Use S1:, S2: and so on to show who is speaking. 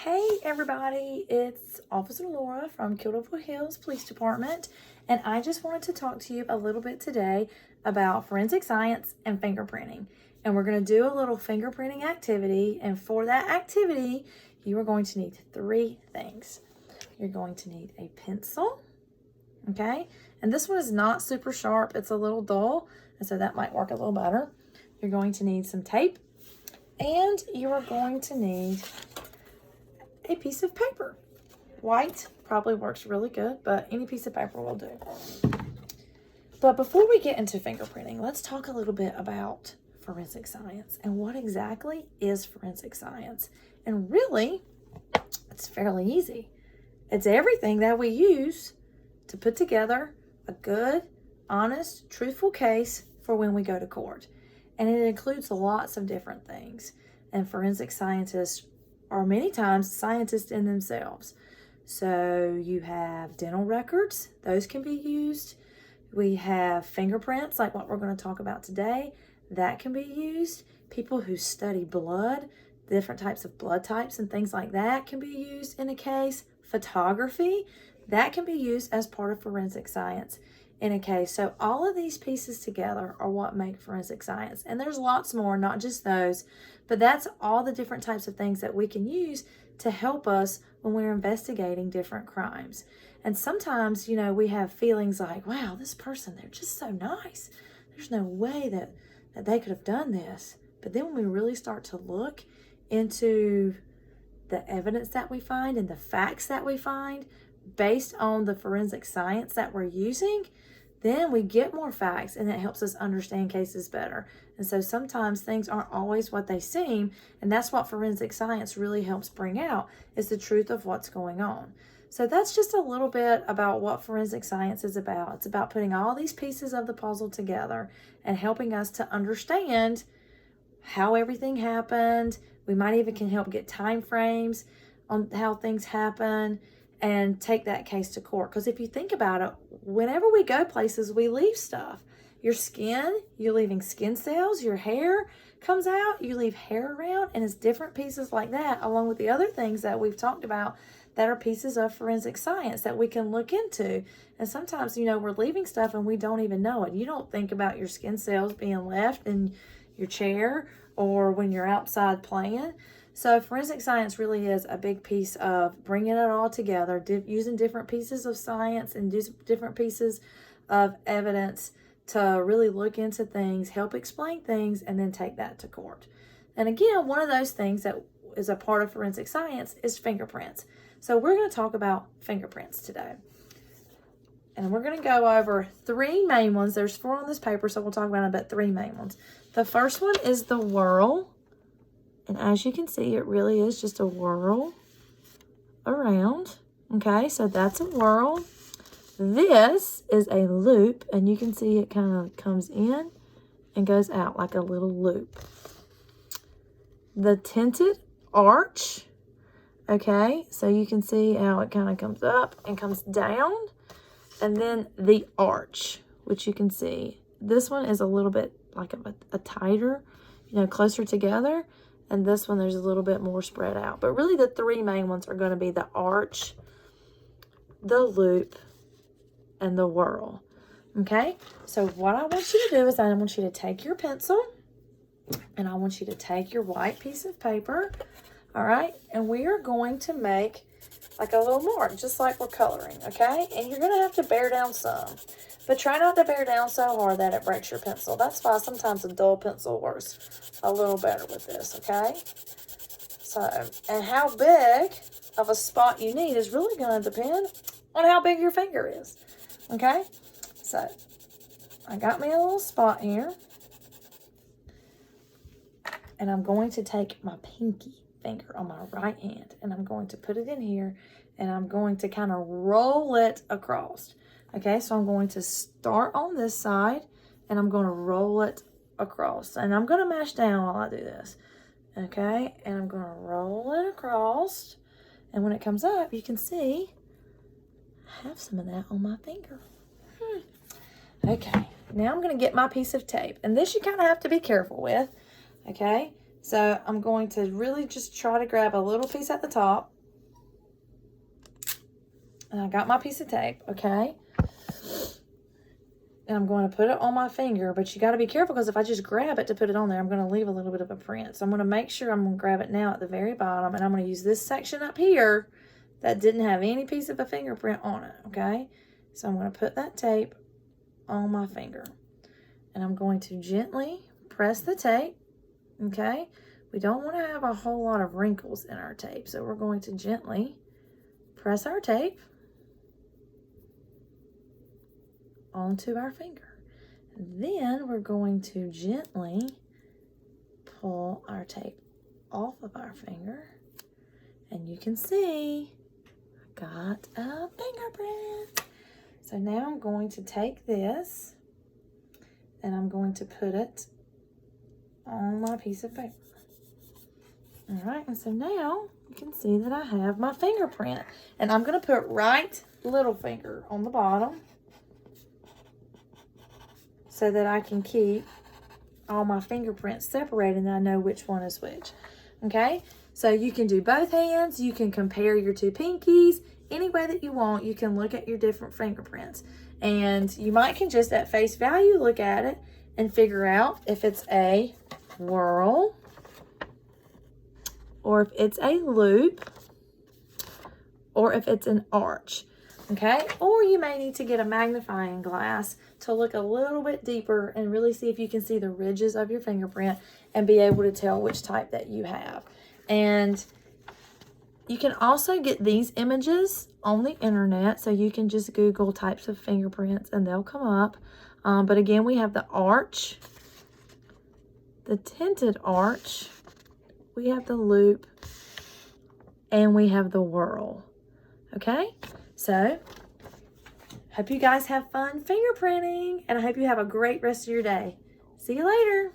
S1: Hey everybody, it's Officer Lora from Kildover Hills Police Department, and I just wanted to talk to you a little bit today about forensic science and fingerprinting. And we're going to do a little fingerprinting activity, and for that activity, you are going to need three things. You're going to need a pencil, okay? And this one is not super sharp, it's a little dull, and so that might work a little better. You're going to need some tape, and you are going to need a piece of paper. White probably works really good, but any piece of paper will do. But before we get into fingerprinting, let's talk a little bit about forensic science and what exactly is forensic science. And really, it's fairly easy. It's everything that we use to put together a good, honest, truthful case for when we go to court. And it includes lots of different things. And forensic scientists are many times scientists in themselves. So you have dental records, those can be used. We have fingerprints, like what we're going to talk about today, that can be used. People who study blood, different types of blood types and things like that can be used in a case. Photography, that can be used as part of forensic science in a case. So all of these pieces together are what make forensic science. And there's lots more, not just those, but that's all the different types of things that we can use to help us when we're investigating different crimes. And sometimes, you know, we have feelings like, wow, this person, they're just so nice. There's no way that they could have done this. But then when we really start to look into the evidence that we find and the facts that we find based on the forensic science that we're using, then we get more facts and it helps us understand cases better. And so sometimes things aren't always what they seem, and that's what forensic science really helps bring out, is the truth of what's going on. So that's just a little bit about what forensic science is about. It's about putting all these pieces of the puzzle together and helping us to understand how everything happened. We might even can help get time frames on how things happen and take that case to court. Because if you think about it, whenever we go places, we leave stuff. Your skin, you're leaving skin cells, your hair comes out, you leave hair around, and it's different pieces like that, along with the other things that we've talked about that are pieces of forensic science that we can look into. And sometimes, you know, we're leaving stuff and we don't even know it. You don't think about your skin cells being left in your chair or when you're outside playing. So forensic science really is a big piece of bringing it all together, using different pieces of science and different pieces of evidence to really look into things, help explain things, and then take that to court. And again, one of those things that is a part of forensic science is fingerprints. So we're going to talk about fingerprints today. And we're going to go over three main ones. There's four on this paper, so we'll talk about three main ones. The first one is the whorl. And as you can see, it really is just a whorl around. Okay, so that's a whorl. This is a loop, and you can see it kind of comes in and goes out like a little loop. The tinted arch, okay, so you can see how it kind of comes up and comes down. And then the arch, which you can see. This one is a little bit like a tighter, you know, closer together. And this one, there's a little bit more spread out. But really the three main ones are going to be the arch, the loop, and the whorl. Okay? So what I want you to do is I want you to take your pencil and I want you to take your white piece of paper. All right? And we are going to make like a little mark, just like we're coloring. Okay? And you're going to have to bear down some. But try not to bear down so hard that it breaks your pencil. That's why sometimes a dull pencil works a little better with this, okay? So, and how big of a spot you need is really going to depend on how big your finger is, okay? So, I got me a little spot here. And I'm going to take my pinky finger on my right hand, and I'm going to put it in here, and I'm going to kind of roll it across. Okay, so I'm going to start on this side, and I'm going to roll it across. And I'm going to mash down while I do this. Okay, and I'm going to roll it across. And when it comes up, you can see I have some of that on my finger. Okay, now I'm going to get my piece of tape. And this you kind of have to be careful with. Okay, So I'm going to really just try to grab a little piece at the top. And I got my piece of tape, okay? And I'm going to put it on my finger, but you got to be careful because if I just grab it to put it on there, I'm going to leave a little bit of a print. So I'm going to make sure I'm going to grab it now at the very bottom, and I'm going to use this section up here that didn't have any piece of a fingerprint on it, okay? So I'm going to put that tape on my finger, and I'm going to gently press the tape, okay? We don't want to have a whole lot of wrinkles in our tape, so we're going to gently press our tape onto our finger. And then we're going to gently pull our tape off of our finger, and you can see I got a fingerprint. So now I'm going to take this and I'm going to put it on my piece of paper. All right, and so now you can see that I have my fingerprint, and I'm going to put right little finger on the bottom so that I can keep all my fingerprints separated and I know which one is which. Okay, so you can do both hands, you can compare your two pinkies, any way that you want. You can look at your different fingerprints, and you might can just at face value look at it and figure out if it's a whorl or if it's a loop or if it's an arch. Okay, or you may need to get a magnifying glass to look a little bit deeper and really see if you can see the ridges of your fingerprint and be able to tell which type that you have. And you can also get these images on the internet, so you can just Google types of fingerprints and they'll come up. But again, we have the arch, the tinted arch, we have the loop, and we have the whorl. Okay, so hope you guys have fun fingerprinting, and I hope you have a great rest of your day. See you later.